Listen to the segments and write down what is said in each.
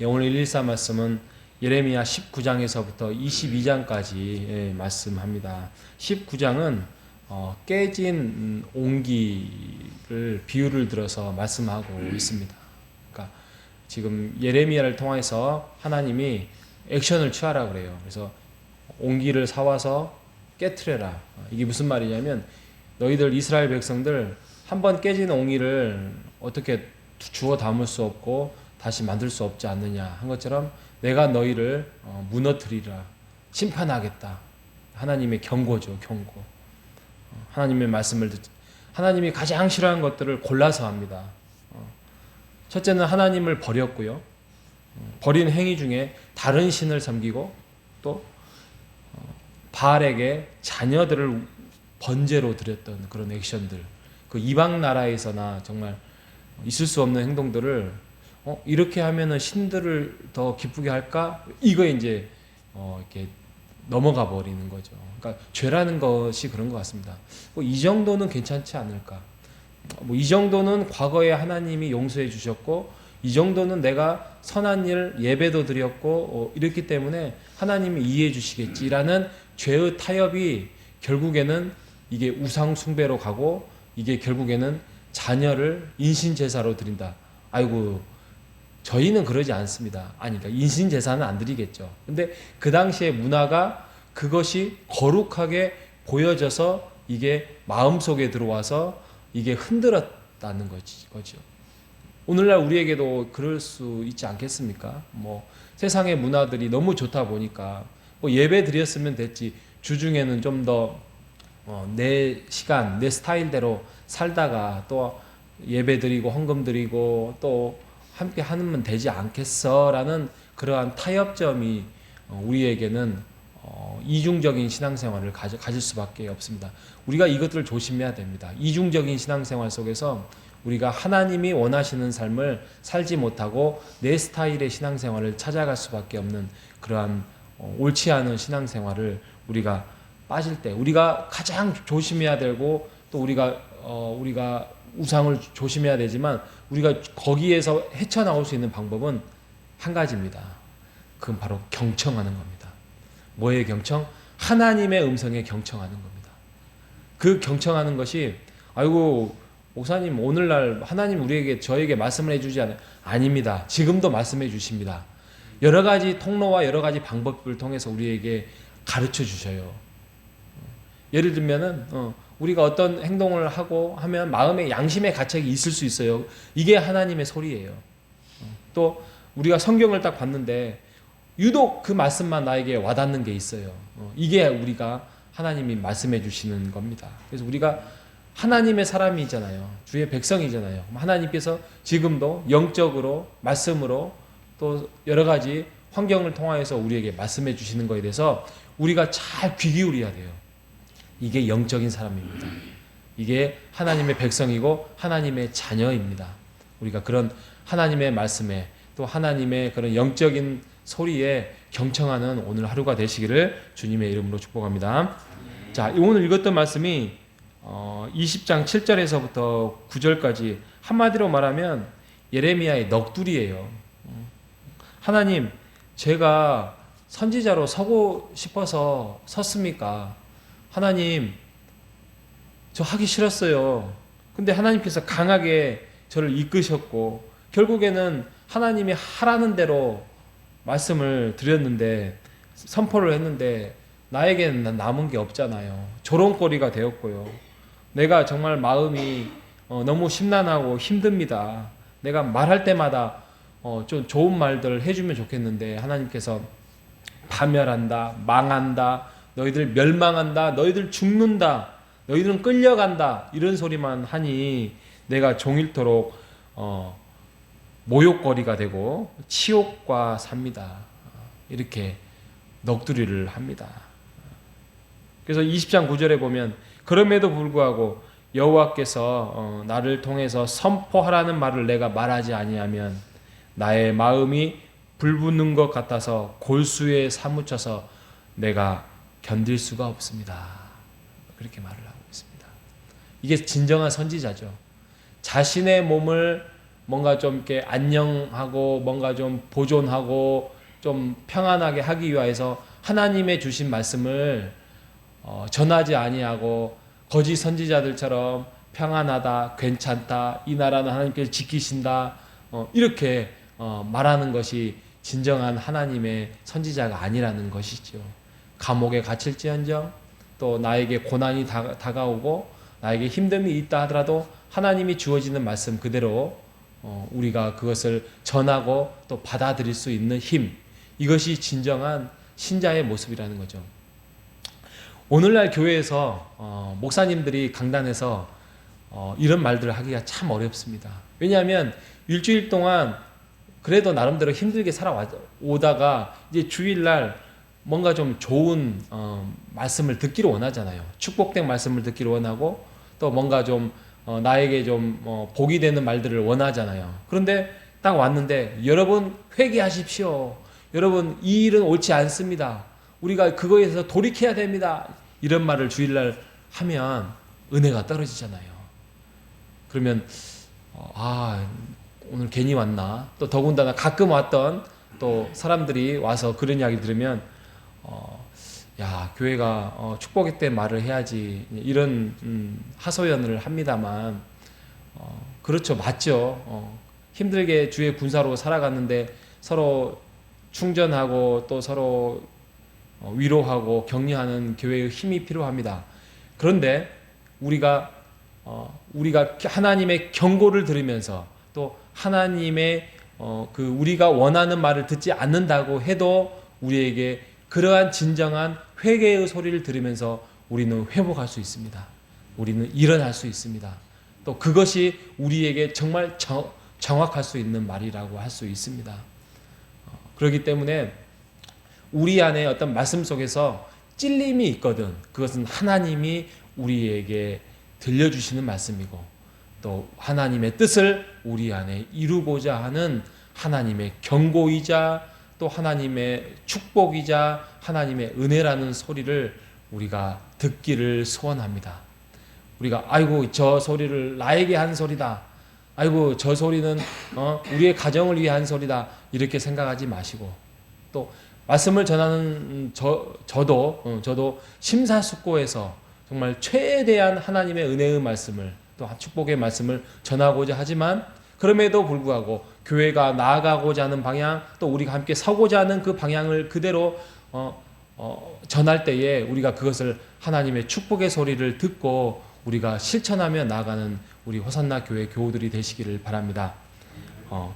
오늘 114 말씀은 예레미야 19장에서부터 22장까지 말씀합니다. 19장은 깨진 옹기를 비유를 들어서 말씀하고 있습니다. 그러니까 지금 예레미야를 통해서 하나님이 액션을 취하라 그래요. 그래서 옹기를 사와서 깨트려라. 이게 무슨 말이냐면 너희들 이스라엘 백성들 한번 깨진 옹기를 어떻게 주워 담을 수 없고 다시 만들 수 없지 않느냐 한 것처럼 내가 너희를 무너뜨리라, 심판하겠다. 하나님의 경고죠, 경고. 하나님의 말씀을 하나님이 가장 싫어하는 것들을 골라서 합니다. 첫째는 하나님을 버렸고요. 버린 행위 중에 다른 신을 섬기고 또 바알에게 자녀들을 번제로 드렸던 그런 액션들, 그 이방 나라에서나 정말 있을 수 없는 행동들을 이렇게 하면은 신들을 더 기쁘게 할까? 이거에 이제 이렇게 넘어가 버리는 거죠. 그러니까 죄라는 것이 그런 것 같습니다. 이 정도는 괜찮지 않을까? 이 정도는 과거에 하나님이 용서해 주셨고, 이 정도는 내가 선한 일 예배도 드렸고 이랬기 때문에 하나님이 이해해 주시겠지라는 죄의 타협이 결국에는 이게 우상 숭배로 가고, 이게 결국에는 자녀를 인신 제사로 드린다. 아이고. 저희는 그러지 않습니다. 아니, 그러니까 인신 제사는 안 드리겠죠. 근데 그 당시의 문화가 그것이 거룩하게 보여져서 이게 마음속에 들어와서 이게 흔들었다는 거죠. 오늘날 우리에게도 그럴 수 있지 않겠습니까? 세상의 문화들이 너무 좋다 보니까 예배 드렸으면 됐지. 주중에는 좀 더 내 시간, 내 스타일대로 살다가 또 예배 드리고 헌금 드리고 또 함께 하면 되지 않겠어라는 그러한 타협점이 우리에게는 이중적인 신앙생활을 가질 수밖에 없습니다. 우리가 이것들을 조심해야 됩니다. 이중적인 신앙생활 속에서 우리가 하나님이 원하시는 삶을 살지 못하고 내 스타일의 신앙생활을 찾아갈 수밖에 없는 그러한 옳지 않은 신앙생활을 우리가 빠질 때 우리가 가장 조심해야 되고 또 우리가 우상을 조심해야 되지만 우리가 거기에서 헤쳐나올 수 있는 방법은 한 가지입니다. 그건 바로 경청하는 겁니다. 뭐의 경청? 하나님의 음성에 경청하는 겁니다. 그 경청하는 것이 아이고 목사님 오늘날 하나님 저에게 말씀을 해주지 않아요. 아닙니다. 지금도 말씀해 주십니다. 여러 가지 통로와 여러 가지 방법을 통해서 우리에게 가르쳐 주셔요. 예를 들면은 우리가 어떤 행동을 하고 하면 마음의 양심의 가책이 있을 수 있어요. 이게 하나님의 소리예요. 또 우리가 성경을 딱 봤는데 유독 그 말씀만 나에게 와닿는 게 있어요. 이게 우리가 하나님이 말씀해 주시는 겁니다. 그래서 우리가 하나님의 사람이잖아요. 주의 백성이잖아요. 하나님께서 지금도 영적으로 말씀으로 또 여러 가지 환경을 통하여서 우리에게 말씀해 주시는 것에 대해서 우리가 잘 귀 기울여야 돼요. 이게 영적인 사람입니다. 이게 하나님의 백성이고 하나님의 자녀입니다. 우리가 그런 하나님의 말씀에 또 하나님의 그런 영적인 소리에 경청하는 오늘 하루가 되시기를 주님의 이름으로 축복합니다. 자, 오늘 읽었던 말씀이 20장 7절에서부터 9절까지 한마디로 말하면 예레미야의 넋두리예요. 하나님, 제가 선지자로 서고 싶어서 섰습니까? 하나님, 저 하기 싫었어요. 근데 하나님께서 강하게 저를 이끄셨고 결국에는 하나님이 하라는 대로 말씀을 드렸는데 선포를 했는데 나에게는 남은 게 없잖아요. 조롱거리가 되었고요. 내가 정말 마음이 너무 심란하고 힘듭니다. 내가 말할 때마다 좀 좋은 말들을 해주면 좋겠는데 하나님께서 파멸한다, 망한다, 너희들 멸망한다, 너희들 죽는다, 너희들은 끌려간다 이런 소리만 하니 내가 종일토록 모욕거리가 되고 치욕과 삽니다. 이렇게 넋두리를 합니다. 그래서 20장 9절에 보면 그럼에도 불구하고 여호와께서 나를 통해서 선포하라는 말을 내가 말하지 아니하면 나의 마음이 불붙는 것 같아서 골수에 사무쳐서 내가 견딜 수가 없습니다. 그렇게 말을 하고 있습니다. 이게 진정한 선지자죠. 자신의 몸을 뭔가 좀 이렇게 안녕하고 뭔가 좀 보존하고 좀 평안하게 하기 위해서 하나님의 주신 말씀을 전하지 아니하고 거짓 선지자들처럼 평안하다, 괜찮다, 이 나라는 하나님께서 지키신다, 이렇게 말하는 것이 진정한 하나님의 선지자가 아니라는 것이죠. 감옥에 갇힐지언정, 또 나에게 고난이 다가오고 나에게 힘듦이 있다 하더라도 하나님이 주어지는 말씀 그대로 우리가 그것을 전하고 또 받아들일 수 있는 힘, 이것이 진정한 신자의 모습이라는 거죠. 오늘날 교회에서 목사님들이 강단에서 이런 말들을 하기가 참 어렵습니다. 왜냐하면 일주일 동안 그래도 나름대로 힘들게 살아오다가 이제 주일날 뭔가 좀 좋은 말씀을 듣기를 원하잖아요. 축복된 말씀을 듣기를 원하고 또 뭔가 좀 나에게 좀 복이 되는 말들을 원하잖아요. 그런데 딱 왔는데 여러분 회개하십시오. 여러분 이 일은 옳지 않습니다. 우리가 그거에 대해서 돌이켜야 됩니다. 이런 말을 주일날 하면 은혜가 떨어지잖아요. 그러면 오늘 괜히 왔나? 또 더군다나 가끔 왔던 또 사람들이 와서 그런 이야기 들으면 야, 교회가 축복의 말을 해야지, 이런 하소연을 합니다만 그렇죠, 맞죠. 힘들게 주의 군사로 살아갔는데 서로 충전하고 또 서로 위로하고 격려하는 교회의 힘이 필요합니다. 그런데 우리가 하나님의 경고를 들으면서 또 하나님의 우리가 원하는 말을 듣지 않는다고 해도 우리에게 그러한 진정한 회개의 소리를 들으면서 우리는 회복할 수 있습니다. 우리는 일어날 수 있습니다. 또 그것이 우리에게 정말 정확할 수 있는 말이라고 할 수 있습니다. 그렇기 때문에 우리 안에 어떤 말씀 속에서 찔림이 있거든. 그것은 하나님이 우리에게 들려주시는 말씀이고 또 하나님의 뜻을 우리 안에 이루고자 하는 하나님의 경고이자 또 하나님의 축복이자 하나님의 은혜라는 소리를 우리가 듣기를 소원합니다. 우리가 아이고 저 소리를 나에게 한 소리다. 아이고 저 소리는 우리의 가정을 위해 한 소리다. 이렇게 생각하지 마시고 또 말씀을 전하는 저도 심사숙고해서 정말 최대한 하나님의 은혜의 말씀을 또 축복의 말씀을 전하고자 하지만 그럼에도 불구하고 교회가 나아가고자 하는 방향 또 우리가 함께 서고자 하는 그 방향을 그대로 전할 때에 우리가 그것을 하나님의 축복의 소리를 듣고 우리가 실천하며 나아가는 우리 호산나 교회 교우들이 되시기를 바랍니다.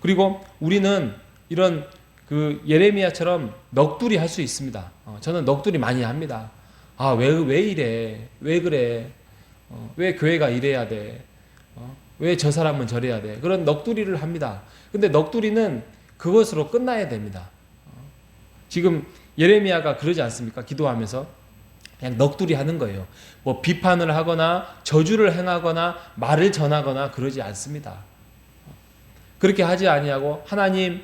그리고 우리는 이런 그 예레미야처럼 넋두리 할 수 있습니다. 저는 넋두리 많이 합니다. 왜 이래? 왜 그래? 왜 교회가 이래야 돼? 왜 저 사람은 저래야 돼? 그런 넋두리를 합니다. 근데 넋두리는 그것으로 끝나야 됩니다. 지금 예레미야가 그러지 않습니까? 기도하면서 그냥 넋두리 하는 거예요. 뭐 비판을 하거나 저주를 행하거나 말을 전하거나 그러지 않습니다. 그렇게 하지 아니하고 하나님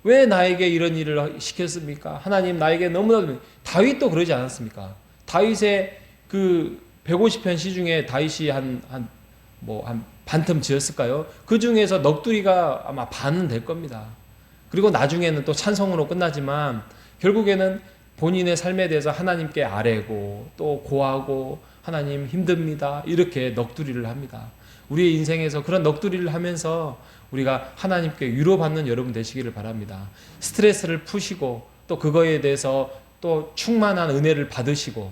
왜 나에게 이런 일을 시켰습니까? 하나님 나에게 너무나 다윗도 그러지 않았습니까? 다윗의 그 150편 시 중에 다윗이 한 반틈 지었을까요? 그 중에서 넋두리가 아마 반은 될 겁니다. 그리고 나중에는 또 찬송으로 끝나지만 결국에는 본인의 삶에 대해서 하나님께 아뢰고 또 고하고 하나님 힘듭니다. 이렇게 넋두리를 합니다. 우리의 인생에서 그런 넋두리를 하면서 우리가 하나님께 위로받는 여러분 되시기를 바랍니다. 스트레스를 푸시고 또 그거에 대해서 또 충만한 은혜를 받으시고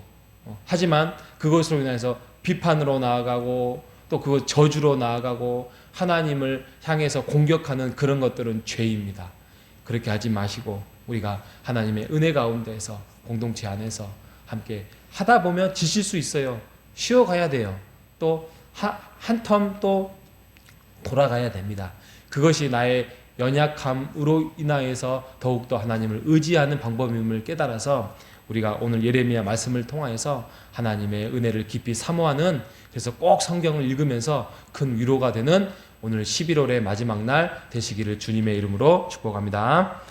하지만 그것으로 인해서 비판으로 나아가고 또 그거 저주로 나아가고 하나님을 향해서 공격하는 그런 것들은 죄입니다. 그렇게 하지 마시고 우리가 하나님의 은혜 가운데에서 공동체 안에서 함께 하다 보면 지칠 수 있어요. 쉬어가야 돼요. 또 한 텀 또 돌아가야 됩니다. 그것이 나의 연약함으로 인하여서 더욱더 하나님을 의지하는 방법임을 깨달아서 우리가 오늘 예레미야 말씀을 통하여서 하나님의 은혜를 깊이 사모하는 그래서 꼭 성경을 읽으면서 큰 위로가 되는 오늘 11월의 마지막 날 되시기를 주님의 이름으로 축복합니다.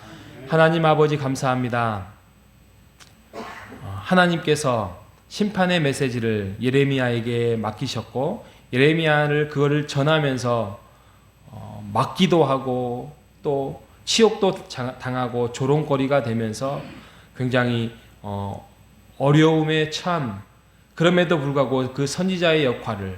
하나님 아버지 감사합니다. 하나님께서 심판의 메시지를 예레미야에게 맡기셨고 예레미야를 그거를 전하면서 맞기도 하고 또 치욕도 당하고 조롱거리가 되면서 굉장히 어려움에 처한, 그럼에도 불구하고 그 선지자의 역할을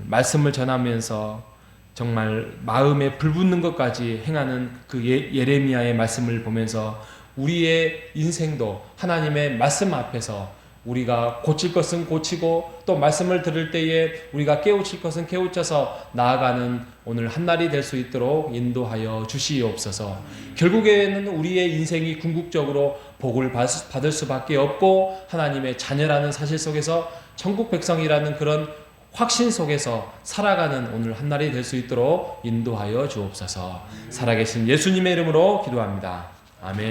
말씀을 전하면서 정말 마음에 불붙는 것까지 행하는 그 예레미야의 말씀을 보면서 우리의 인생도 하나님의 말씀 앞에서 우리가 고칠 것은 고치고 또 말씀을 들을 때에 우리가 깨우칠 것은 깨우쳐서 나아가는 오늘 한날이 될 수 있도록 인도하여 주시옵소서. 결국에는 우리의 인생이 궁극적으로 복을 받을 수밖에 없고 하나님의 자녀라는 사실 속에서 천국 백성이라는 그런 확신 속에서 살아가는 오늘 한날이 될 수 있도록 인도하여 주옵소서. 살아계신 예수님의 이름으로 기도합니다. 아멘.